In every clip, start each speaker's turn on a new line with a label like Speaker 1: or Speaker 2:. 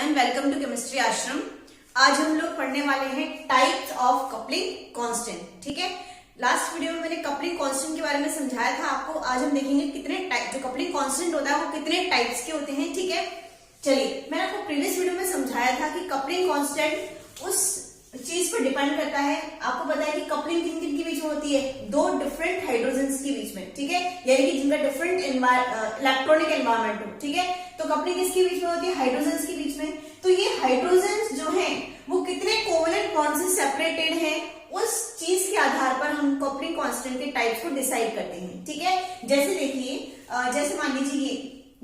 Speaker 1: Everyone, welcome to chemistry आश्रम। आज हम लोग पढ़ने वाले हैं टाइप्स ऑफ कपलिंग कांस्टेंट। ठीक है, लास्ट वीडियो में मैंने कपलिंग कांस्टेंट के बारे में समझाया था आपको। आज हम देखेंगे कितने टाइप जो कपलिंग कांस्टेंट होता है वो कितने टाइप्स के होते हैं। ठीक है, चलिए, मैंने आपको प्रीवियस वीडियो में समझाया था कि कपलिंग कांस्टेंट उस चीज पर डिपेंड करता है। आपको पता है कि कपलिंग किन किन के बीच में होती है, दो डिफरेंट हाइड्रोजन्स के बीच में। ठीक है, यानी कि जिनका डिफरेंट इलेक्ट्रॉनिक एनवायरमेंट हो। ठीक है, तो कपलिंग किसके बीच में होती है, हाइड्रोजन्स के बीच में। तो ये हाइड्रोजन्स जो हैं वो कितने कोवेलेंट बॉन्ड से सेपरेटेड हैं, उस चीज के आधार पर हम कपलिंग कांस्टेंट के टाइप्स को डिसाइड करते हैं। ठीक है, जैसे देखिए, जैसे मान लीजिए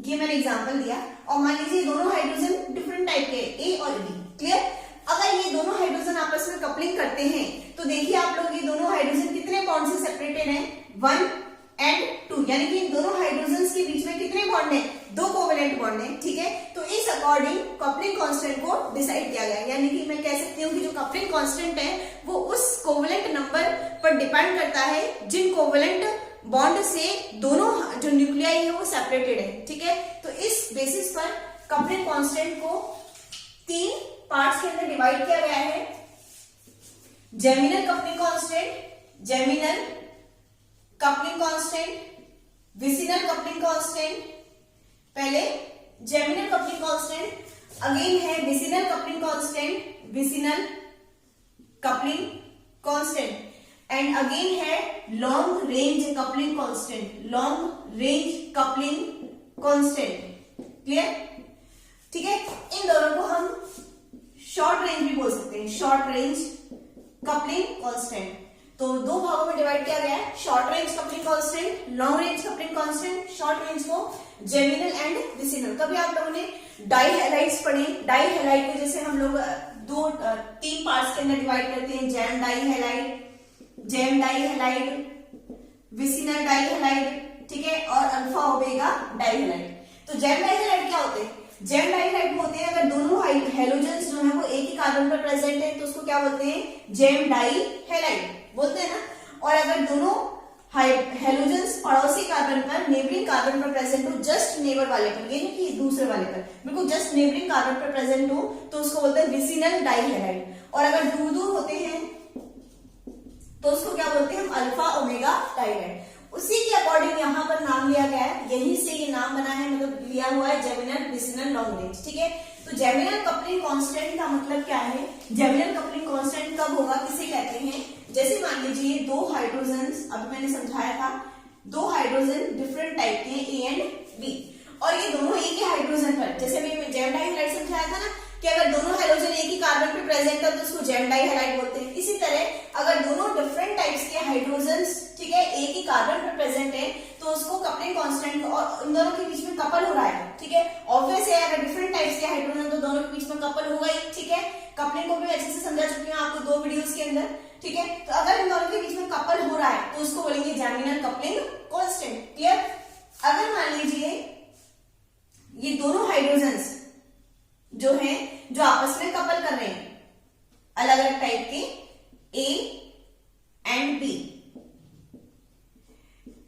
Speaker 1: ये मैंने एग्जांपल दिया और मान लीजिए दोनों हाइड्रोजन डिफरेंट टाइप के ए और बी। क्लियर, अगर ये दोनों हाइड्रोजन आपस में कपलिंग करते हैं तो देखिए आप लोग, ये दोनों हाइड्रोजन कितने बॉन्ड से सेपरेटेड हैं, 1 and 2, यानी कि इन दोनों हाइड्रोजन के बीच में कितने बॉन्ड हैं, 2 कोवेलेंट बॉन्ड हैं। ठीक है, तो इस अकॉर्डिंग कपलिंग कांस्टेंट को डिसाइड किया गया है। यानी कि मैं कह सकती हूँ कि जो कपलिंग कांस्टेंट है वो उस कोवेलेंट नंबर पर डिपेंड करता है जिन कोवेलेंट बॉन्ड से दोनों जो न्यूक्लियाई है वो सेपरेटेड है। ठीक है, तो इस बेसिस पर कपलिंग कांस्टेंट को 3 पार्ट्स के अंदर डिवाइड किया गया है। Geminal coupling constant, geminal coupling constant, vicinal coupling constant. पहले जेमिनल कपलिंग कांस्टेंट, अगेन है vicinal coupling constant, vicinal coupling constant, and again है long range coupling constant, long range coupling constant. Clear, ठीक है, इन दोनों को हम शॉर्ट रेंज भी बोल सकते हैं, शॉर्ट रेंज कपलिंग कांस्टेंट। तो दो भागों में डिवाइड किया गया है, short range coupling constant, long range coupling constant. Short range को जेमिनल एंड विसिनल। कभी आप लोगों ने डाई हैलाइड्स पढ़े, डाई हैलाइड को जैसे हम लोग 3 पार्ट्स के अंदर डिवाइड करते हैं, gem dihalide, gem dihalide, vicinal dihalide. ठीक है, और अल्फा ओमेगा डाई हैलाइड। तो जेम डाई हैलाइड क्या होते हैं, जेम डाइहाइड होते हैं अगर दोनों हैलोजेंस जो है वो एक ही कार्बन पर प्रेजेंट है तो उसको क्या बोलते हैं, जेम डाइहैलाइड बोलते हैं ना। और अगर दोनों हैलोजेंस पड़ोसी कार्बन पर, नेबरिंग कार्बन पर प्रेजेंट हो, जस्ट नेबर वाले पर, ये नहीं कि दूसरे वाले पर, बिल्कुल जस्ट नेबरिंग कार्बन पर प्रेजेंट हो, तो उसको बोलते हैं विसिनल डाइहैलाइड। और अगर दूर दूर होते हैं तो उसको क्या बोलते हैं हम, अल्फा ओमेगा डाइहैलाइड। उसी के अकॉर्डिंग यहाँ पर नाम लिया गया है, यहीं से ये नाम बना है, मतलब लिया हुआ है जेमिनल, विसिनल, लॉन्ग रेंज। ठीक है, तो जेमिनल कपलिंग कांस्टेंट का मतलब क्या है, जेमिनल कपलिंग कांस्टेंट कब होगा, किसे कहते हैं, जैसे मान लीजिए 2 हाइड्रोजन, अभी मैंने समझाया था 2 हाइड्रोजन डिफरेंट टाइप के ए एंड बी, और ये दोनों एक ही हाइड्रोजन पर, जैसे मैं जेम डाइहैलाइड समझाया था ना कि अगर दोनों हाइड्रोजन एक ही कार्बन पे प्रेजेंट है तो उसको जेम डाइहैलाइड बोलते हैं। इसी तरह अगर दोनों डिफरेंट टाइप्स के हाइड्रोजन्स, ठीक है, एक ही कार्बन पे प्रेजेंट है तो उसको कपलिंग कांस्टेंट, और इन दोनों के बीच में कपल हो रहा है। ठीक है, ऑब्वियस है, अगर डिफरेंट टाइप्स के हाइड्रोजन तो दोनों के बीच में कपल होगा ही। ठीक है, कपलिंग को भी अच्छे से समझा चुकी हूँ आपको 2 वीडियोस के अंदर। ठीक है, तो अगर इन दोनों के बीच में कपल हो रहा है तो उसको बोलेंगे जेमिनल कपलिंग कांस्टेंट। क्लियर, अगर मान लीजिए ये दोनों हाइड्रोजन्स जो हैं, जो आपस में कपल कर रहे हैं, अलग अलग टाइप के ए एंड बी,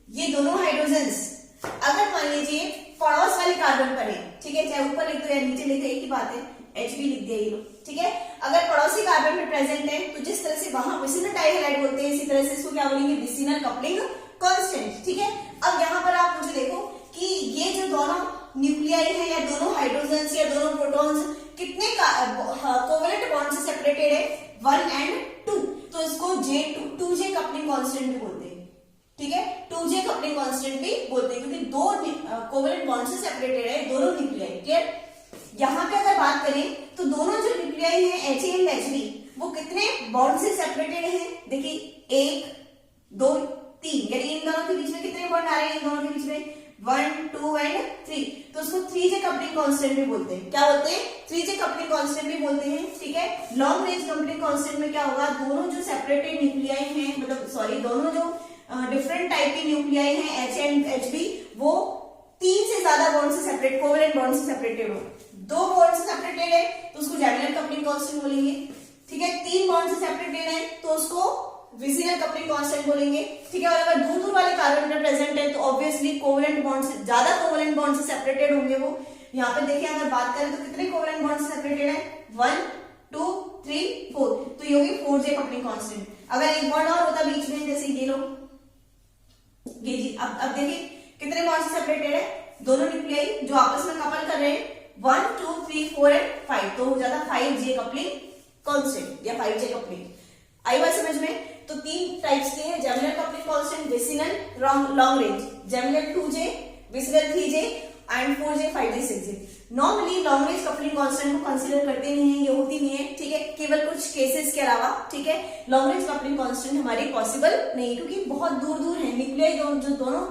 Speaker 1: ये दोनों हाइड्रोजन्स अगर मान लीजिए पड़ोस वाले कार्बन पर है, ठीक है, चाहे ऊपर लिख दो या नीचे लिख दो, एक ही बात है, Hb लिख दिया ये लोग। ठीक है, अगर पड़ोसी कार्बन में प्रेजेंट है तो जिस तरह से वहां विसिनल डाइहैलाइड बोलते हैं, इसी तरह से इसको क्या बोलेंगे, विसिनल कपलिंग कांस्टेंट। ठीक है, अब यहाँ पर आप मुझे देखो कि ये जो दोनों न्यूक्लियाई है या दोनों हाइड्रोजन्स या दोनों प्रोटॉन्स कितने कोवेलेंट बॉन्ड से सेपरेटेड है, 1 and 2, तो इसको 2J कपलिंग कांस्टेंट भी बोलते हैं। ठीक है, 2J कपलिंग कांस्टेंट भी बोलते हैं क्योंकि 2 कोवेलेंट बॉन्ड से सेपरेटेड है दोनों न्यूक्लियाई। क्लियर, यहाँ पे अगर बात करें तो दोनों जो न्यूक्लियाई है He एंड Hb वो कितने बॉन्ड से सेपरेटेड है, देखिए 1 2 3, यानी इन दोनों के बीच में कितने बॉन्ड आ रहे हैं, इन दोनों के बीच में 1 2 and 3, तो उसको 3J कपलिंग कांस्टेंट भी बोलते हैं। क्या बोलते हैं, 3J कपलिंग कांस्टेंट भी बोलते हैं। ठीक है, लॉन्ग रेंज कपलिंग कांस्टेंट में क्या होगा, दोनों जो सेपरेटेड न्यूक्लियाई हैं, मतलब सॉरी, दोनों जो डिफरेंट टाइप के न्यूक्लियाई हैं He एंड Hb, वो 3 से ज्यादा बॉन्ड से सेपरेट, कोवेलेंट बॉन्ड से सेपरेटेड हो, 2 बॉन्ड से सेपरेटेड है तो उसको जेमिनल कपलिंग कांस्टेंट बोलेंगे। ठीक है, 3 बॉन्ड से सेपरेटेड है तो उसको विसिनल कपलिंग कांस्टेंट बोलेंगे। ठीक है, और अगर दूर दूर वाले कार्बन में प्रेजेंट है तो ऑब्वियसली कोवेलेंट बॉन्ड से ज्यादा, कोवेलेंट बॉन्ड से सेपरेटेड होंगे वो। यहाँ पे देखिए, अगर बात करें तो कितने कोवेलेंट बॉन्ड से सेपरेटेड है 1 2 3 4, तो ये होगी 4j कपलिंग कांस्टेंट। अगर एक बॉन्ड और होता बीच में, जैसे ये लो, ये जी, अब देखिए कितने बॉन्ड से सेपरेटेड है, दोनों न्यूक्लियाई जो आपस में कपल कर रहे हैं 1 2 3 4 एंड 5, तो हो जाता 5j कपलिंग कांस्टेंट या 5j कपलिंग। आई बात समझ में? तो 3 टाइप्स के हैं, geminal coupling constant, vicinal, long range. Geminal 2j, vicinal 3j and 4j 5j 6j। Normally long range coupling constant को कंसीडर करते नहीं है, ये होती नहीं है, ठीक है, केवल कुछ केसेस के अलावा, ठीक है। लॉन्ग रेंज कपलिंग कांस्टेंट हमारी पॉसिबल नहीं, क्योंकि बहुत दूर दूर है न्यूक्लियाई, जो दोनों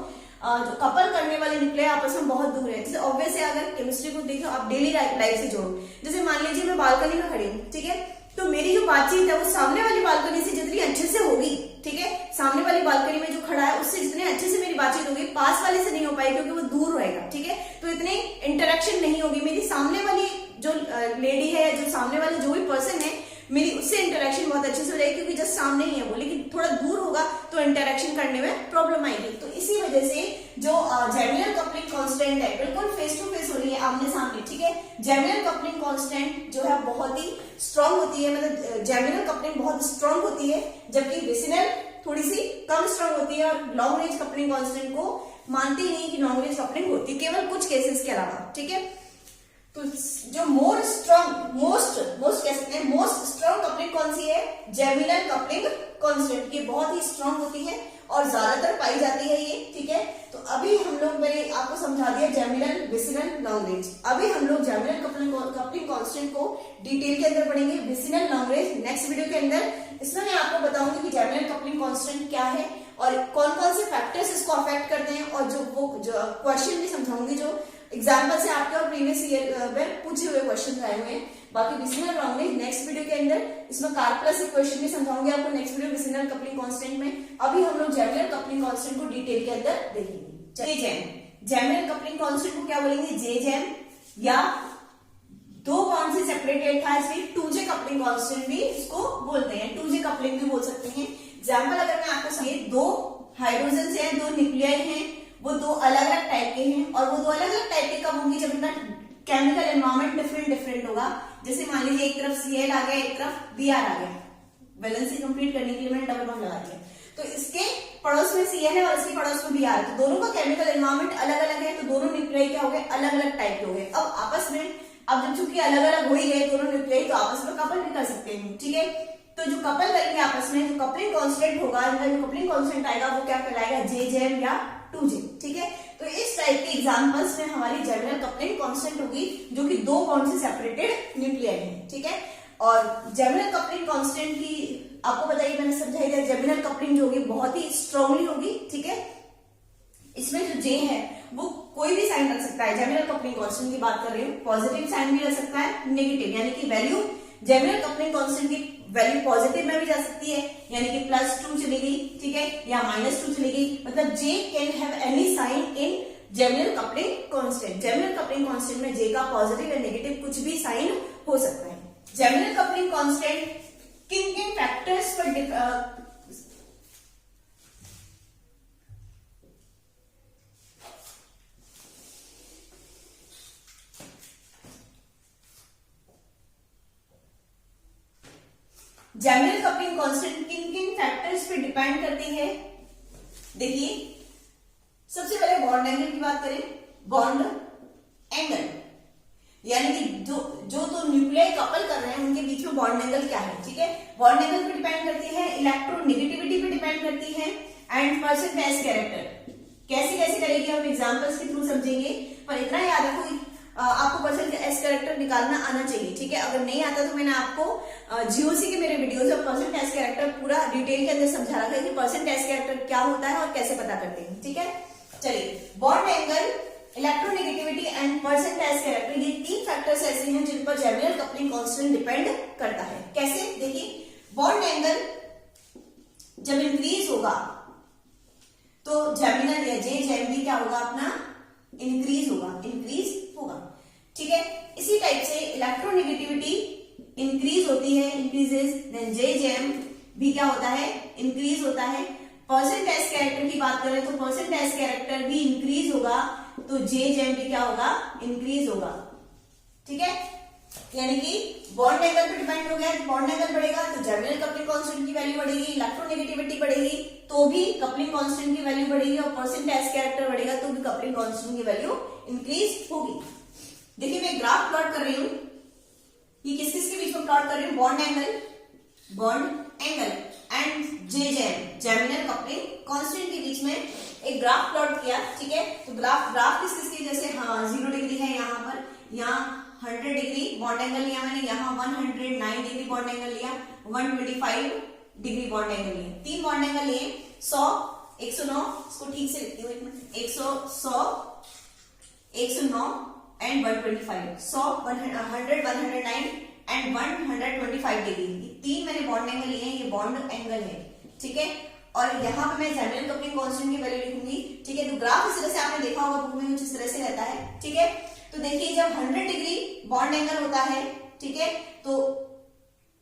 Speaker 1: जो कपल करने वाले न्यूक्लियाई आपस में बहुत दूर है। जैसे ऑब्वियस है, अगर केमिस्ट्री को देखो आप डेली लाइफ से जोड़ो, जैसे मान लीजिए मैं बालकनी में खड़ी हूँ, ठीक है, तो मेरी जो बातचीत है वो सामने वाली बालकनी से जितनी अच्छे से होगी, ठीक है, सामने वाली बालकनी में जो खड़ा है उससे जितने अच्छे से मेरी बातचीत होगी, पास वाले से नहीं हो पाएगी क्योंकि वो दूर रहेगा, ठीक है, तो इतनी इंटरेक्शन नहीं होगी। मेरी सामने वाली जो लेडी है, जो सामने वाले जो भी पर्सन है, मेरी उससे इंटरेक्शन बहुत अच्छे से हो जाएगी, क्योंकि जस्ट सामने ही है वो, लेकिन थोड़ा दूर होगा तो इंटरेक्शन करने में प्रॉब्लम आएगी। तो इसी वजह से जो जेमिनल कपलिंग कांस्टेंट है बिल्कुल फेस टू फेस हो रही है, आमने सामने, ठीक है। जेमिनल कपलिंग कांस्टेंट जो है बहुत ही स्ट्रांग होती है, मतलब जेमिनल कपलिंग बहुत स्ट्रांग होती है, जबकि विसिनल थोड़ी सी कम स्ट्रांग होती है। और लॉन्ग रेंज कपलिंग कांस्टेंट को मानते ही नहीं कि लॉन्ग रेंज कपलिंग होती है, केवल कुछ केसेस के अलावा, ठीक है। तो जो मोस्ट कह सकते हैं मोस्ट स्ट्रॉन्ग कपलिंग कौन सी है? Geminal coupling constant. ये बहुत ही स्ट्रॉन्ग होती है और ज्यादातर पाई जाती है ये, ठीक है। तो अभी हम लोग, मैंने आपको समझा दिया जेमिनल, विसिनल, लॉन्ग रेंज। अभी हम लोग जेमिनल कपलिंग कांस्टेंट को डिटेल के अंदर पढ़ेंगे, vicinal, long range next video के अंदर। इसमें मैं आपको बताऊंगी कि जेमिनल कपलिंग कांस्टेंट क्या है और कौन कौन से फैक्टर्स इसको अफेक्ट करते हैं, और जो क्वेश्चन भी समझाऊंगी जो एग्जाम्पल से आपके और प्रीवियस ईयर में पूछे हुए क्वेश्चन आए हुए हैं। बाकी vicinal, long range next video के अंदर, इसमें कार्प्लस इक्वेशन भी समझाऊंगी आपको next video vicinal coupling constant में। अभी हम लोग जेमिनल कपलिंग कांस्टेंट को डिटेल के अंदर देखेंगे। जेमिनल कपलिंग कांस्टेंट को क्या बोलेंगे? जेजेम, या दो बॉन्ड से सेपरेटेड था इसलिए 2j कपलिंग कांस्टेंट भी इसको बोलते हैं, 2j कपलिंग भी बोल सकते हैं। एग्जाम्पल अगर मैं आपको समझे, दो हाइड्रोजन है, दो न्यूक्लियाई हैं, वो दो अलग अलग टाइप के हैं, और वो दो अलग अलग टाइप के कब होंगे? जब उनका केमिकल एनवायरमेंट डिफरेंट होगा। जैसे मान लीजिए एक तरफ Cl आ गया, एक तरफ Br आ गया, वैलेंसी कंप्लीट करने के लिए मैंने डबल बॉन्ड लगा दिया, तो इसके पड़ोस में Cl है और इसके पड़ोस में Br है, तो दोनों का केमिकल एनवायरमेंट अलग अलग है, तो दोनों न्यूक्लियाई क्या हो गए? अलग अलग टाइप के हो गए। अब आपस में, अब जब चूंकि अलग अलग हो ही गए दोनों न्यूक्लियाई, तो आपस में कपल भी कर सकते हैं, ठीक है। तो जो कपल करेंगे आपस में, जो कपलिंग कांस्टेंट होगा, इनका जो कपलिंग कांस्टेंट आएगा वो क्या कहलाएगा? जेजेम या 2j, ठीक है। तो इस टाइप के एग्जांपल्स में हमारी जेमिनल कपलिंग कांस्टेंट होगी, जो कि दो बॉन्ड से सेपरेटेड न्यूक्लियाई है, ठीक है। और जेमिनल कपलिंग कांस्टेंट की आपको बताइए, मैंने समझाई दिया, जेमिनल कपलिंग जो होगी बहुत ही स्ट्रांगली होगी, ठीक है। इसमें जो J है वो कोई भी साइन रख सकता है, जेमिनल कपलिंग कांस्टेंट की बात कर रही हूँ, पॉजिटिव साइन भी रख सकता है, नेगेटिव, यानी कि वैल्यू जेमिनल कपलिंग कांस्टेंट की वैल्यू पॉजिटिव में भी जा सकती है, यानी कि +2 चलेगी, ठीक है, या -2 चलेगी, मतलब J can have any sign in geminal coupling constant. Geminal coupling constant में J का पॉजिटिव या नेगेटिव कुछ भी साइन हो सकता है। जेमिनल कपलिंग कांस्टेंट किन किन फैक्टर्स पर जेमिनल कपलिंग कांस्टेंट किन किन फैक्टर्स पे डिपेंड करती है? देखिए, सबसे पहले बॉन्ड एंगल की बात करें, बॉन्ड एंगल, यानी कि जो दो न्यूक्लियाई कपल कर रहे हैं उनके बीच में बॉन्ड एंगल क्या है, ठीक है। बॉन्ड एंगल पे डिपेंड करती है, इलेक्ट्रोनेगेटिविटी पे डिपेंड करती है, एंड परसेंटेज कैरेक्टर। कैसे कैसे करेगी हम एग्जांपल्स के थ्रू समझेंगे, पर इतना याद रखो आपको परसेंटेज कैरेक्टर निकालना आना चाहिए, ठीक है। अगर नहीं आता तो मैंने आपको जीओसी के मेरे वीडियोस में परसेंटेज कैरेक्टर पूरा डिटेल के अंदर समझा रखा है कि परसेंटेज कैरेक्टर क्या होता है और कैसे पता करते हैं, ठीक है। चलिए, bond angle, electronegativity and percentage character, ये तीन फैक्टर्स ऐसे हैं जिन पर जेमिनल कपलिंग कांस्टेंट डिपेंड करता है। कैसे? देखिए, बॉन्ड एंगल जब इंक्रीज होगा तो जेमिनल या जेम भी क्या होगा? अपना इंक्रीज होगा, ठीक है। इसी टाइप से इलेक्ट्रोनेगेटिविटी इंक्रीज होती है, इंक्रीजेस, देन जेम भी क्या होता है? इंक्रीज होता है। परसेंटेज कैरेक्टर की बात करें तो परसेंटेज कैरेक्टर भी इंक्रीज होगा, तो जेम भी क्या होगा? इंक्रीज होगा, ठीक है। यानी कि बॉन्ड एंगल पे डिपेंड हो गया, बॉन्ड एंगल बढ़ेगा तो जर्मिनल कपलिंग कांस्टेंट की वैल्यू बढ़ेगी, इलेक्ट्रोनेगेटिविटी बढ़ेगी तो भी कपलिंग कांस्टेंट की वैल्यू बढ़ेगी, और परसेंटेज कैरेक्टर बढ़ेगा तो भी कपलिंग कांस्टेंट की वैल्यू इंक्रीज होगी। देखिए मैं ग्राफ प्लॉट कर रही हूं, ये किस किस के बीच में प्लॉट कर रही हूँ, bond angle and germinal coupling constant के बीच में एक ग्राफ प्लॉट किया, ठीक है। तो ग्राफ किस किस की, जैसे हाँ 0 डिग्री है यहाँ पर, यहाँ 100 डिग्री बॉन्ड एंगल लिया मैंने, यहाँ 109 डिग्री बॉन्ड एंगल लिया, 125 डिग्री बॉन्ड एंगल लिया, 3 बॉन्ड एंगल लिए, 100 109, इसको ठीक से लिखती हूँ एक मिनट, 100 109 एंड 125, 100 100 109 एंड 125 डिग्री, 3 मैंने बॉन्ड एंगल लिए हैं, ये बॉन्ड एंगल है, ठीक है। और यहाँ पे मैं जर्मिनल कपलिंग कांस्टेंट की वैल्यू लिखूंगी, ठीक है। तो ग्राफ इस तरह से आपने देखा होगा बुक में, कुछ इस तरह से रहता है, ठीक है। तो देखिए जब 100 डिग्री बॉन्ड एंगल होता है, ठीक है, तो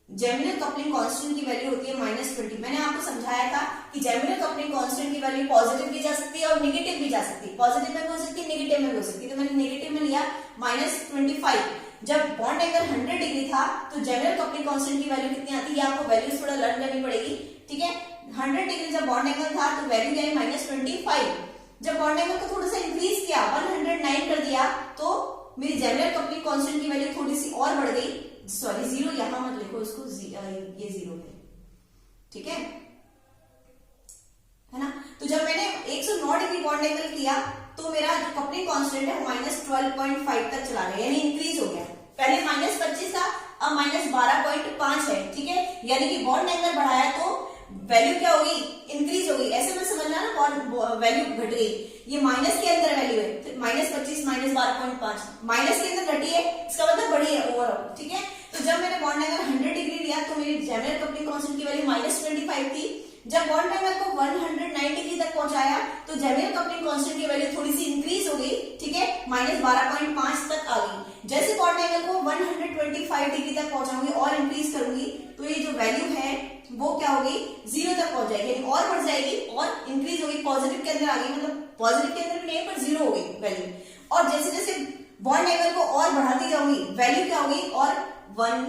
Speaker 1: जर्मिनल कपलिंग कांस्टेंट की वैल्यू होती है -20। मैंने आपको समझाया था कि जर्मिनल कपलिंग कांस्टेंट की वैल्यू पॉजिटिव भी जा सकती है और नेगेटिव भी जा सकती है, पॉजिटिव में भी हो सकती है, नेगेटिव में भी हो सकती है। तो मैंने नेगेटिव में लिया -25। जब बॉन्ड एंगल 100 डिग्री था तो जर्मिनल कपलिंग कांस्टेंट की वैल्यू कितनी आती है, आपको वैल्यूज थोड़ा लर्न करनी पड़ेगी, ठीक है। 100 डिग्री जब बॉन्ड एंगल था तो वैल्यू क्या है -25। जब बॉन्ड एंगल को थोड़ा सा इंक्रीज किया, 109 कर दिया, तो मेरी जर्मिनल कपलिंग कांस्टेंट की वैल्यू थोड़ी सी और बढ़ गई, सॉरी 0 यहां मत लिखो, इसको ये 0 है, ठीक है ना। तो जब मैंने 109 डिग्री बॉन्ड एंगल किया तो मेरा जो कपलिंग कांस्टेंट है वो -12.5 तक चला गया, यानी इंक्रीज हो गया। पहले -25 था, अब -12.5 है, ठीक है। यानी कि बॉन्ड एंगल बढ़ाया तो वैल्यू क्या होगी, इंक्रीज होगी। ऐसे में समझना ना, बॉन्ड वैल्यू घट गई, ये माइनस के अंदर वैल्यू है, -25 -12.5 माइनस के अंदर घटी है, इसका मतलब बढ़ी है ओवरऑल, ठीक है। तो जब मैंने बॉन्ड एंगल 100 डिग्री लिया तो मेरी जर्मिनल कपलिंग कांस्टेंट की वैल्यू -25 थी। जब बॉन्ड एंगल को 109 डिग्री तक पहुंचाया तो जर्मिनल कपलिंग कांस्टेंट की वैल्यू थोड़ी सी इंक्रीज हो गई, ठीक है, -12.5 तक आ गई। जैसे बॉन्ड एंगल को 125 डिग्री तक पहुंचाऊंगी और इंक्रीज करूंगी तो ये जो वैल्यू है वो क्या होगी, 0 तक पहुंच जाएगी, यानी और बढ़ जाएगी और इंक्रीज होगी, पॉजिटिव के अंदर आ गई, मतलब पॉजिटिव के अंदर नहीं पर 0 हो गई वैल्यू। और जैसे जैसे बॉन्ड एंगल को और बढ़ाती जाऊंगी वैल्यू क्या होगी, और 1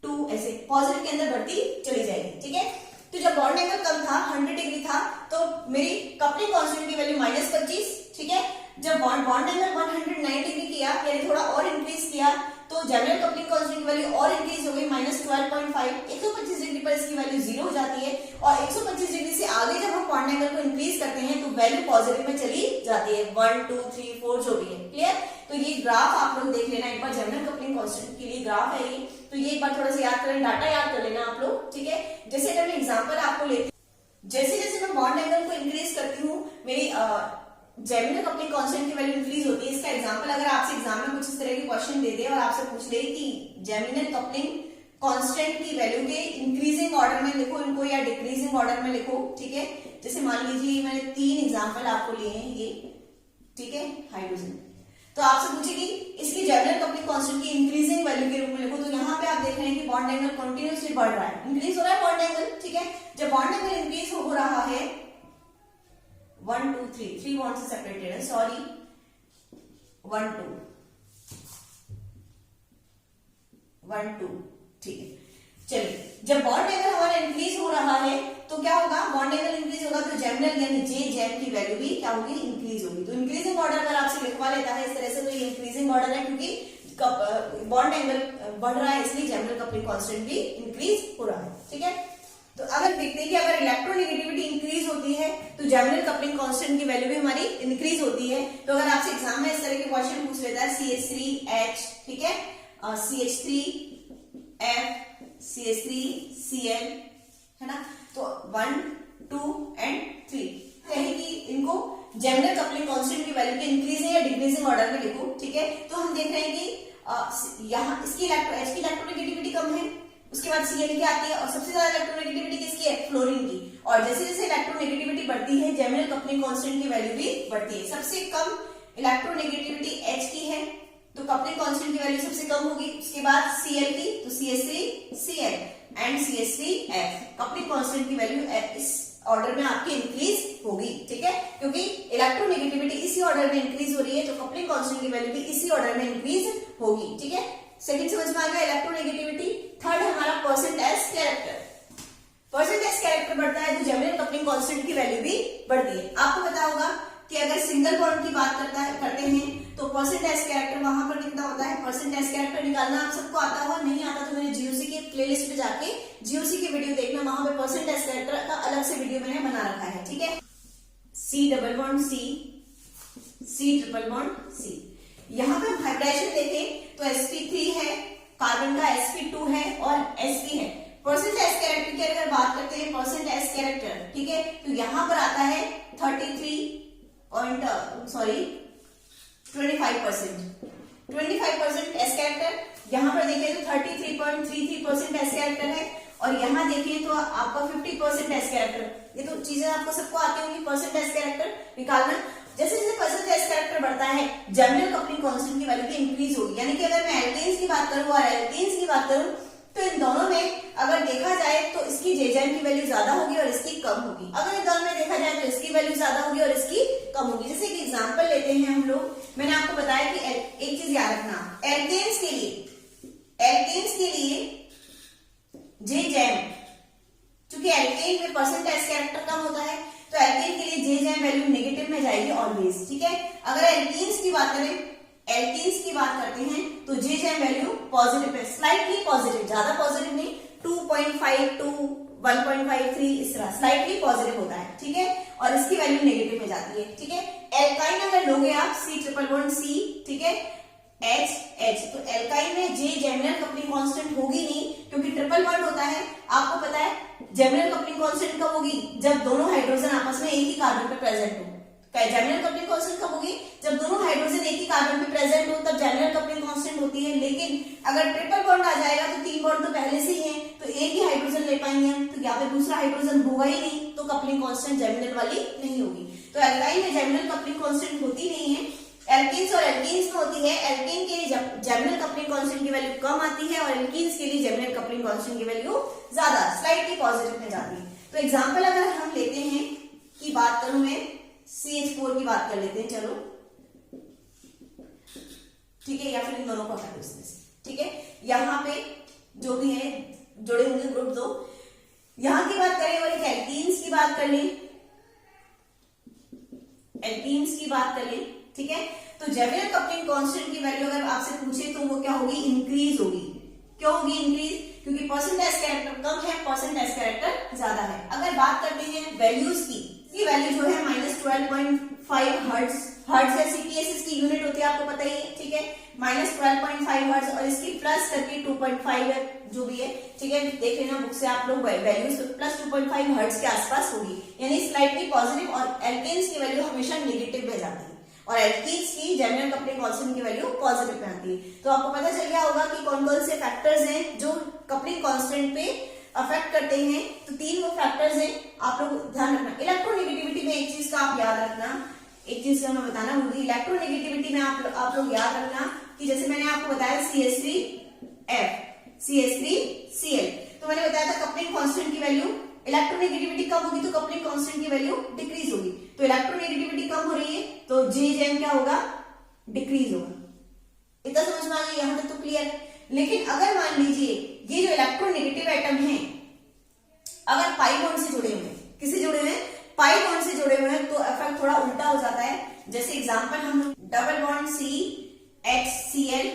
Speaker 1: 2 ऐसे पॉजिटिव के अंदर बढ़ती चली जाएगी, ठीक है। तो जब बॉन्ड एंगल कम था, 100 डिग्री था, तो मेरी कपलिंग कांस्टेंट की वैल्यू -25, ठीक है। जब बॉन्ड एंगल 109 डिग्री किया, यानी थोड़ा और इंक्रीज किया, तो जर्मिनल कपलिंग कांस्टेंट की वैल्यू और इंक्रीज हो गई -12.5। 125 डिग्री पर इसकी वैल्यू 0 हो जाती है, और 125 डिग्री से आगे जब हम बॉन्ड एंगल को इंक्रीज करते हैं तो वैल्यू पॉजिटिव में चली जाती है, 1 2 3 4 जो भी है, क्लियर। तो ये ग्राफ आप लोग देख लेना एक बार, जर्मिनल कपलिंग कांस्टेंट के लिए ग्राफ है ये, तो ये एक बार थोड़ा सा याद करें, डाटा याद कर लेना आप लोग, ठीक है। जैसे अगर मैं एग्जाम्पल आपको लेती, जैसे जैसे मैं बॉन्ड एंगल को इंक्रीज करती हूँ मेरी जर्मिनल कपलिंग कांस्टेंट की वैल्यू इंक्रीज होती है। इसका एग्जांपल अगर आपसे एग्जाम में कुछ इस तरह के क्वेश्चन दे दे और आपसे पूछ ले कि जर्मिनल कपलिंग कांस्टेंट की वैल्यू के इंक्रीजिंग ऑर्डर में लिखो इनको या डिक्रीजिंग ऑर्डर में लिखो, ठीक है। जैसे मान लीजिए मैंने 3 एग्जांपल आपको लिए हैं ये, ठीक है, हाइड्रोजन। तो आपसे पूछेगी इसकी जर्मिनल कपलिंग कांस्टेंट की इंक्रीजिंग वैल्यू के रूप में लिखो, तो यहाँ पे आप देख रहे हैं कि बॉन्ड एंगल कंटिन्यूअसली बढ़ रहा है, इंक्रीज हो रहा है बॉन्ड एंगल, ठीक है। जब बॉन्ड एंगल इंक्रीज हो रहा है 1 2 3 बॉन्ड से सेपरेटेड है, सॉरी 1 2 1 2, ठीक है। चलिए जब बॉन्ड एंगल हमारा इंक्रीज हो रहा है तो क्या होगा, बॉन्ड एंगल इंक्रीज होगा तो जर्मिनल यानी जैम की वैल्यू भी क्या होगी, इंक्रीज होगी। तो इंक्रीजिंग ऑर्डर अगर आपसे लिखवा लेता है इस तरह से, तो ये इंक्रीजिंग ऑर्डर है क्योंकि बॉन्ड एंगल बढ़ रहा है, इसलिए जर्मिनल कपलिंग कांस्टेंट भी इंक्रीज हो रहा है, ठीक है। तो अगर देखते हैं कि अगर इलेक्ट्रोनेगेटिविटी इंक्रीज होती है तो जर्मिनल कपलिंग कांस्टेंट की वैल्यू भी हमारी इंक्रीज होती है। तो अगर आपसे एग्जाम में इस तरह के क्वेश्चन पूछ लेता है CH3H, ठीक है, CH3F CH3Cl, है ना, तो 1 2 एंड 3 कहें कि इनको जर्मिनल कपलिंग कांस्टेंट की वैल्यू के इंक्रीजिंग या डिक्रीजिंग ऑर्डर में लिखो, ठीक है। तो हम देख रहे हैं कि यहाँ इसकी H की इलेक्ट्रोनेगेटिविटी कम है, उसके बाद Cl की आती है, और सबसे ज्यादा इलेक्ट्रोनेगेटिविटी किसकी है, फ्लोरीन की। और जैसे जैसे इलेक्ट्रोनेगेटिविटी बढ़ती है जर्मिनल कपलिंग कांस्टेंट की वैल्यू भी बढ़ती है। सबसे कम इलेक्ट्रोनेगेटिविटी H की है तो कपलिंग कांस्टेंट की वैल्यू सबसे कम होगी। उसके बाद Cl की, तो CH3Cl and CH3F, coupling constant की वैल्यू इस ऑर्डर में आपकी इंक्रीज होगी, ठीक है, क्योंकि इलेक्ट्रोनेगेटिविटी इसी ऑर्डर में इंक्रीज हो रही है तो कपलिंग कांस्टेंट की वैल्यू भी इसी ऑर्डर में इंक्रीज होगी, ठीक है। सेकंड समझ में आ गया इलेक्ट्रोनेगेटिविटी। थर्ड है हमारा percent S character. Percent S character बढ़ता है तो जर्मेनियम कपलिंग कांस्टेंट की वैल्यू भी बढ़ती है। आपको पता होगा कि अगर सिंगल बॉन्ड की बात करते हैं तो परसेंट एस कैरेक्टर वहां पर कितना होता है। परसेंट एस कैरेक्टर निकालना आप सबको आता होगा, नहीं आता तो मेरे जीओसी के प्लेलिस्ट पे जाके जीओसी की वीडियो देखना, वहां पे परसेंट एस कैरेक्टर का अलग से वीडियो मैंने बना रखा है, ठीक है। C double bond C, C triple bond C. यहाँ पे हाइब्रिडेशन देखें तो sp3 है, कार्बन का sp2 है और sp है। परसेंट एस कैरेक्टर की अगर बात करते हैं परसेंट एस कैरेक्टर, ठीक है, तो यहाँ पर आता है 25% एस कैरेक्टर। यहाँ पर देखें तो 33.33% एस कैरेक्टर है और यहाँ देखें तो आपका 50% एस कैरेक्टर। ये तो चीजें आपको सबको आती होंगी परसेंट एस कैरेक्टर निकालना। जैसे जैसे परसेंट एस कैरेक्टर बढ़ता है जर्मेनियम कपलिंग कांस्टेंट की वैल्यू भी इंक्रीज होगी। यानी कि अगर मैं एल्केन्स की बात करूं और एल्केन्स की बात करूं तो इन दोनों में अगर देखा जाए तो इसकी जेजाइम की वैल्यू ज्यादा होगी और इसकी कम होगी। अगर इन दोनों में देखा जाए तो इसकी वैल्यू ज्यादा होगी और इसकी कम होगी। जैसे कि एग्जांपल लेते हैं हम लोग, मैंने आपको बताया कि एक चीज याद रखना, एल्केन्स के लिए जेजाइम, चूंकि एल्केन में परसेंट एस कैरेक्टर कम होता है तो एल्केन के लिए जेजाइम वैल्यू नेगेटिव में जाएगी ऑलवेज, ठीक है। अगर एल्केन्स की बात करते हैं तो जेजाइम वैल्यू पॉजिटिव है, स्लाइटली पॉजिटिव, ज्यादा पॉजिटिव नहीं, 2.5 टू 1.53 इस तरह स्लाइटली पॉजिटिव होता है, ठीक है, और इसकी वैल्यू नेगेटिव में जाती है, ठीक है। एल्काइन अगर लोगे आप सी ट्रिपल बॉन्ड सी, ठीक है, एच एच, तो एल्काइन में जे जर्मेनियम कपलिंग कांस्टेंट होगी नहीं क्योंकि ट्रिपल बॉन्ड होता है। आपको पता है जर्मेनियम कपलिंग कांस्टेंट कब होगी, जब दोनों हाइड्रोजन आपस में एक ही कार्बन पे प्रेजेंट हो। जर्मेनियम कपलिंग कांस्टेंट कब होगी, जब दोनों हाइड्रोजन एक ही कार्बन पे प्रेजेंट हो, तब जर्मेनियम कपलिंग कांस्टेंट होती है। लेकिन अगर ट्रिपल बॉन्ड आ जाएगा तो 3 बॉन्ड तो पहले से ही है तो एक ही हाइड्रोजन ले पाएंगे हम, तो यहाँ पे दूसरा हाइड्रोजन होगा ही नहीं, तो कपलिंग कांस्टेंट जर्मेनियम वाली नहीं होगी। तो एल्काइन में जर्मेनियम कपलिंग कांस्टेंट होती नहीं है, एल्केन्स और एल्कीन्स में होती है। एल्केन के लिए जर्मेनियम कपलिंग कांस्टेंट की वैल्यू कम आती है और एल्कीन्स के लिए जर्मेनियम कपलिंग कांस्टेंट की वैल्यू ज्यादा, स्लाइटली पॉजिटिव में जाती है। तो एग्जांपल अगर हम लेते हैं की बात करूं मैं CH4 की बात कर लेते हैं, चलो ठीक है, या फिर इन दोनों को हटा दो इसमें से, ठीक है। यहाँ पे जो भी है जुड़े होंगे ग्रुप 2, यहाँ की बात करें और एक एल्कीन्स की बात कर लें, ठीक है। तो जर्मेनियम कपलिंग कांस्टेंट की वैल्यू अगर आपसे पूछे तो वो क्या होगी, इंक्रीज होगी। क्यों होगी इंक्रीज, क्योंकि परसेंट एस कैरेक्टर कम है, परसेंट एस कैरेक्टर ज्यादा है। अगर बात करते हैं वैल्यूज की, वैल्यू जो है -12.5 हर्ट्ज है, सीपीएस इसकी यूनिट होती है, आपको पता ही है, ठीक है, -12.5 हर्ट्ज और इसकी प्लस करके 2.5 है, जो भी है, ठीक है, देख लेना बुक से आप लोग वैल्यूज प्लस 2.5 हर्ट्ज के आसपास होगी, यानी स्लाइटली पॉजिटिव। और एल्केन्स की वैल्यू हमेशा नेगेटिव में जाती है और एल्कीन्स की जर्मेनियम कपलिंग कांस्टेंट की वैल्यू पॉजिटिव में आती है। तो आपको पता चल गया होगा कि कौन कौन से फैक्टर्स हैं जो कपलिंग कांस्टेंट पे अफेक्ट करते हैं। तो 3 वो फैक्टर्स हैं, आप लोग ध्यान रखना। इलेक्ट्रोनेगेटिविटी में एक चीज का आप याद रखना, एक चीज का मैं बताना भूल गई। इलेक्ट्रोनेगेटिविटी में आप लोग याद रखना कि जैसे मैंने आपको बताया CH3F, CH3Cl, तो मैंने बताया था कपलिंग कांस्टेंट की वैल्यू, इलेक्ट्रोनेगेटिविटी कम होगी तो कपलिंग कांस्टेंट की वैल्यू डिक्रीज होगी। तो इलेक्ट्रोनेगेटिविटी कम हो रही है तो जेजेम क्या होगा, डिक्रीज होगा। इतना समझ में आ गया, यहां तक तो क्लियर है। लेकिन अगर मान लीजिए ये जो इलेक्ट्रोनेगेटिव एटम है अगर पाई बॉन्ड से जुड़े हुए हैं, किससे जुड़े हुए हैं, पाई बॉन्ड से जुड़े हुए हैं, तो इफेक्ट थोड़ा उल्टा हो जाता है। जैसे एग्जांपल हम double bond CHCl,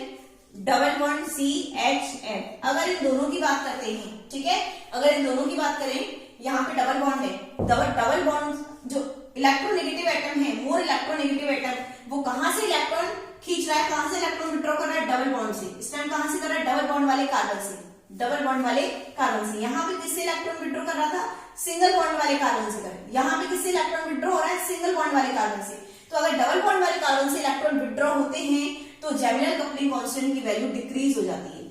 Speaker 1: double bond CHF, अगर इन दोनों की बात करते हैं, ठीक है, अगर इन दोनों की बात करें, यहाँ पे डबल बॉन्ड है, डबल बॉन्ड जो इलेक्ट्रोनेगेटिव एटम है, मोर इलेक्ट्रोनेगेटिव एटम, वो कहां से इलेक्ट्रॉन खींच रहा है, कहां से इलेक्ट्रॉन विड्रॉ कर रहा है, डबल बॉन्ड से। इस टाइम कहां से कर रहा है, डबल बॉन्ड वाले कार्बन से, डबल बॉन्ड वाले कार्बन से। यहाँ पे किससे इलेक्ट्रॉन विड्रॉ कर रहा था, सिंगल बॉन्ड वाले कार्बन से कर, यहाँ पे किससे इलेक्ट्रॉन विड्रॉ हो रहा है, सिंगल बॉन्ड वाले कार्बन से। तो अगर डबल बॉन्ड वाले कार्बन से इलेक्ट्रॉन विड्रॉ होते हैं तो जर्मेनियम कपलिंग कांस्टेंट की वैल्यू डिक्रीज हो जाती है,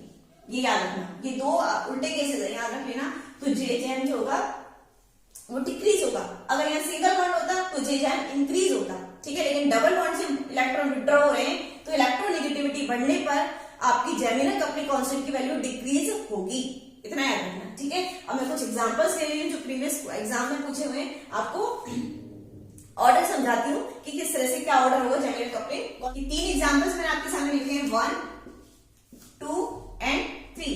Speaker 1: ये याद रखना। ये 2 उल्टे केसेस है, याद रख लेना। तो जेजेम जो होगा वो डिक्रीज होगा, अगर यहाँ सिंगल बॉन्ड होता तो जेजेम इंक्रीज होता, ठीक है। लेकिन डबल बॉन्ड से इलेक्ट्रॉन विड्रॉ हो रहे हैं तो इलेक्ट्रोनेगेटिविटी बढ़ने पर आपकी जर्मेनियम कपलिंग कांस्टेंट की वैल्यू डिक्रीज होगी, इतना याद रखना, ठीक है। अब मैं कुछ एग्जांपल्स ले रही हूँ जो प्रीवियस एग्जाम में पूछे हुए, आपको ऑर्डर समझाती हूँ कि किस तरह से क्या ऑर्डर होगा जर्मेनियम कपलिंग। 3 एग्जांपल्स मैंने आपके सामने लिखे हैं, 1, 2 एंड 3।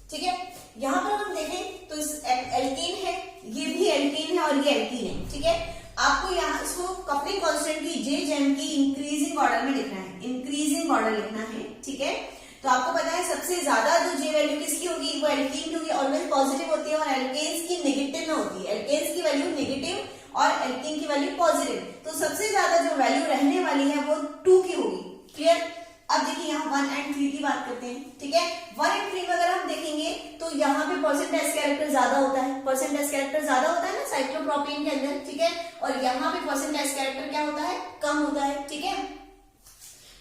Speaker 1: ठीक है, यहां पर हम देखें तो इस एल्केन है, ये भी एल्केन है और ये एल्कीन है। ठीक है, आपको यहाँ इसको कपलिंग कांस्टेंट की जे जेम की इंक्रीजिंग ऑर्डर में लिखना है, इंक्रीजिंग ऑर्डर लिखना है। ठीक है, तो आपको पता है सबसे ज्यादा जो जे वैल्यू किसकी होगी, वो एल्कीन की होगी, ऑलवेज पॉजिटिव होती है, और एल्केन्स की नेगेटिव में होती है। एल्केन्स की वैल्यू नेगेटिव और एल्कीन की वैल्यू पॉजिटिव। तो सबसे ज्यादा जो वैल्यू रहने वाली है वो 2 की होगी। क्लियर। अब देखिए यहाँ 1 एंड 3 की बात करते हैं। ठीक है, 1 एंड 3 में अगर हम देखेंगे तो यहाँ पे परसेंटेज कैरेक्टर ज्यादा होता है, परसेंटेज कैरेक्टर ज्यादा होता है ना साइक्लोप्रोपीन के अंदर। ठीक है, और यहाँ पे परसेंटेज कैरेक्टर क्या होता है, कम होता है। ठीक है,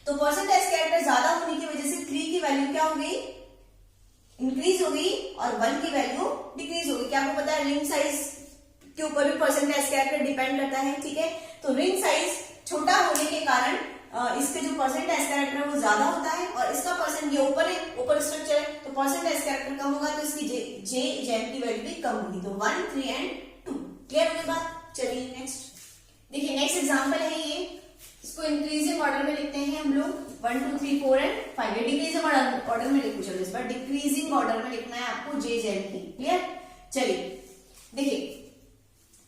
Speaker 1: तो परसेंटेज कैरेक्टर ज्यादा होने की वजह से 3 की वैल्यू क्या हो गई, इंक्रीज हो गई, और 1 की वैल्यू डिक्रीज हो गई। क्या आपको पता है रिंग साइज के ऊपर भी परसेंटेज कैरेक्टर डिपेंड करता है। ठीक है, तो रिंग साइज छोटा होने के कारण इसके जो परसेंटेज कैरेक्टर है वो ज्यादा होता है, और इसका परसेंट ये ऊपर है, ऊपर स्ट्रक्चर है, तो परसेंटेज कैरेक्टर कम होगा, तो इसकी जे जेम की वैल्यू भी कम होगी। तो 1, 3 एंड 2। क्लियर होने बात। चलिए नेक्स्ट देखिए, नेक्स्ट एग्जांपल है ये, इसको इंक्रीजिंग ऑर्डर में लिखते हैं हम लोग 1, 2, 3, 4 एंड 5। डिक्रीजिंग ऑर्डर में लिखो, चलो इस बार डिक्रीजिंग ऑर्डर में लिखना है आपको जे जेम की। क्लियर। चलिए देखिए,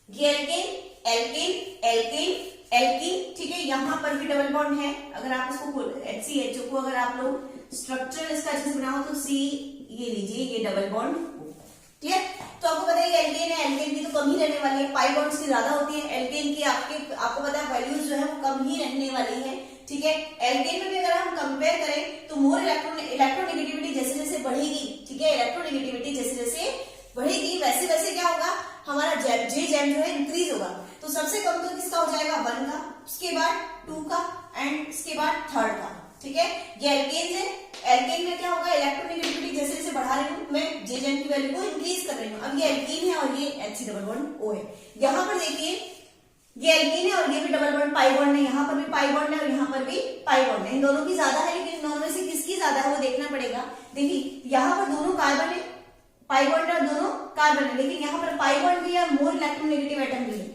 Speaker 1: ये एल्केन एल्केन एल्केन एल्कीन। ठीक है, यहां पर भी डबल बॉन्ड है। अगर आप इसको HCHO को अगर आप लोग स्ट्रक्चर इसका अच्छे से बनाओ तो C ये लीजिए, ये डबल बॉन्ड। ठीक है, तो आपको पता है ये एल्केन है, एल्केन की तो कम ही रहने वाली है, पाई बॉन्ड्स की ज्यादा होती है। एल्केन की आपको पता है वैल्यूज जो है वो कम ही रहने वाली है। ठीक है, एल्केन में भी अगर हम कंपेयर करें तो मोर इलेक्ट्रोनेगेटिविटी जैसे जैसे बढ़ेगी, ठीक है, इलेक्ट्रोनेगेटिविटी जैसे जैसे बढ़ेगी वैसे वैसे क्या होगा, हमारा जे जेम जो है इंक्रीज होगा। तो सबसे कम तो किसका हो जाएगा, 1 का, उसके बाद 2 का एंड उसके बाद 3rd का। ठीक है, ये एल्केन है, एल्केन में क्या होगा, इलेक्ट्रोनेगेटिविटी जैसे जैसे बढ़ा रही हूँ मैं, जे जेम की वैल्यू को इंक्रीज कर रही हूँ। अब ये एल्कीन है और ये H डबल बॉन्ड O है। यहाँ पर देखिए ये एल्कीन है और ये भी डबल बॉन्ड पाई बॉन्ड है, यहाँ पर भी पाई बॉन्ड है और यहाँ पर भी पाई बॉन्ड है। इन दोनों की ज्यादा है, लेकिन इन दोनों में से किसकी ज्यादा है वो देखना पड़ेगा। देखिए यहाँ पर दोनों कार्बन है, पाई बॉन्ड और दोनों कार्बन है, लेकिन यहाँ पर पाई बॉन्ड भी है, मोर इलेक्ट्रोनेगेटिव एटम भी है,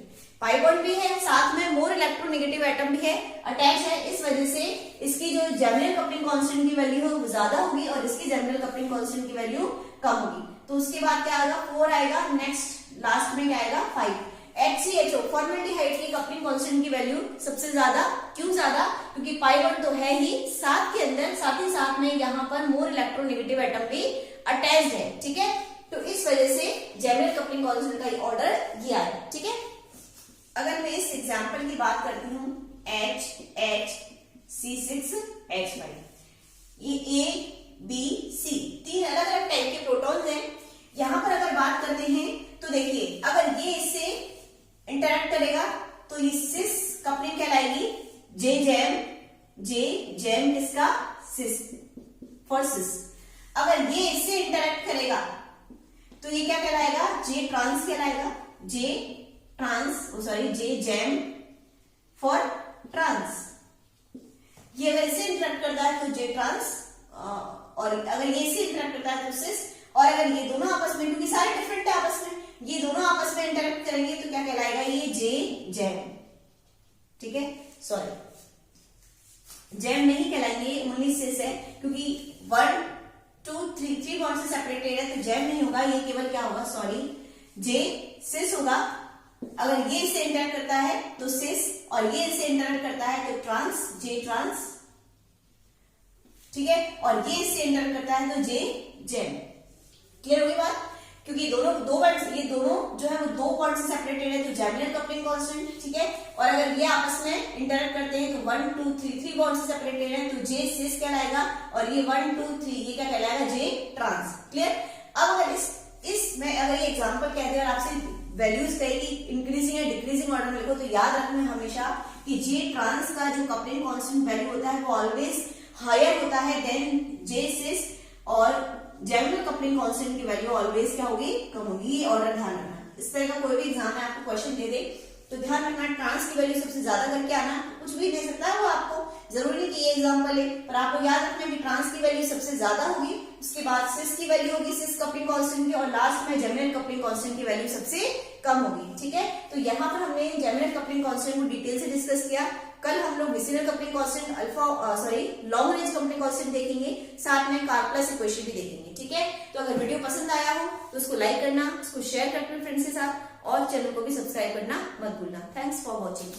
Speaker 1: पाई बॉन्ड भी है, साथ में मोर इलेक्ट्रोनेगेटिव एटम भी है, अटैच है। इस वजह से इसकी जो जर्मिनल कपलिंग कांस्टेंट की वैल्यू है वो ज्यादा होगी और इसकी जर्मिनल कपलिंग कांस्टेंट की वैल्यू कम होगी। तो उसके बाद क्या आएगा, 4 आएगा, नेक्स्ट लास्ट में क्या आएगा 5। HCHO फॉर्मेल्डिहाइड की कपलिंग कांस्टेंट की वैल्यू सबसे ज्यादा, क्यों ज्यादा, क्योंकि पाई बॉन्ड तो है ही साथ के अंदर, साथ ही साथ में यहाँ पर मोर इलेक्ट्रोनेगेटिव एटम भी अटैच्ड है। ठीक है, तो इस वजह से जर्मिनल कपलिंग कांस्टेंट का ऑर्डर ये आया। ठीक है, अगर मैं इस एग्जांपल की बात करती हूँ HC6H5, ये A, B, C 3 अलग अलग टाइप के प्रोटॉन्स हैं। यहां पर अगर बात करते हैं तो देखिए अगर ये इससे इंटरेक्ट करेगा तो ये सिस कपलिंग कहलाएगी, जे जेम किसका, सिस फॉर सिस। अगर ये इससे इंटरेक्ट करेगा तो ये क्या कहलाएगा, जे ट्रांस कहलाएगा, जे जेम फॉर ट्रांस। ये अगर इससे इंटरेक्ट करता है तो जे ट्रांस, और अगर ये इससे इंटरेक्ट करता है तो सिस। और अगर ये दोनों आपस में, क्योंकि सारे डिफरेंट है आपस में, ये दोनों आपस में इंटरेक्ट करेंगे तो क्या कहलाएगा, ये जे जेम। ठीक है, सॉरी जेम नहीं कहलाएंगे, ओनली सिस है, क्योंकि 1, 2, 3 बॉन्ड से सेपरेटेड है तो जेम नहीं होगा, ये केवल क्या होगा, सॉरी जे सिस होगा। अगर ये इससे इंटरेक्ट करता है तो सिस, और ये इससे इंटरेक्ट करता है तो ट्रांस, जे ट्रांस। ठीक है, और ये इससे इंटरेक्ट करता है तो जे जेम। क्लियर होगी बात, क्योंकि दोनों ये दोनों जो है वो 2 बॉन्ड से सेपरेटेड है तो जर्मिनल कपलिंग कांस्टेंट। ठीक है, और अगर ये आपस में इंटरेक्ट करते हैं तो 1, 2, 3 बॉन्ड से सेपरेटेड है तो जे सिस कहलाएगा, और ये 1, 2, 3 ये क्या कहलाएगा, जे ट्रांस। क्लियर। अब अगर इसमें अगर ये एग्जांपल कहते हैं और आपसे वैल्यूज कहे कि इंक्रीजिंग या डिक्रीजिंग ऑर्डर में लिखो, तो याद रखना हमेशा कि जे ट्रांस का जो कपलिंग कांस्टेंट वैल्यू होता है वो ऑलवेज हायर होता है देन जे सिस, और जर्मिनल कपलिंग कांस्टेंट की वैल्यू ऑलवेज क्या होगी, कम होगी। ये ऑर्डर ध्यान रखना। इस तरह का कोई भी एग्जाम में आपको क्वेश्चन दे दे तो ध्यान रखना ट्रांस की वैल्यू सबसे ज्यादा करके आना, कुछ भी दे सकता है वो आपको, जरूरी नहीं कि ये एग्जांपल है, पर आपको याद रखना कि ट्रांस की वैल्यू सबसे ज्यादा होगी उसके बाद सिस की वैल्यू होगी सिस कपलिंग कांस्टेंट की, और लास्ट में जेमिनल कपलिंग कांस्टेंट की वैल्यू सबसे कम होगी। ठीक है, तो यहाँ पर हमने जेमिनल कपलिंग कांस्टेंट को डिटेल से डिस्कस किया। कल हम लोग vicinal coupling constant long range coupling constant देखेंगे, साथ में कार्क प्लस इक्वेशन भी देखेंगे। ठीक है, तो अगर वीडियो पसंद आया हो तो उसको लाइक करना, उसको शेयर करना फ्रेंड्स के साथ, और चैनल को भी सब्सक्राइब करना मत भूलना। Thanks for watching.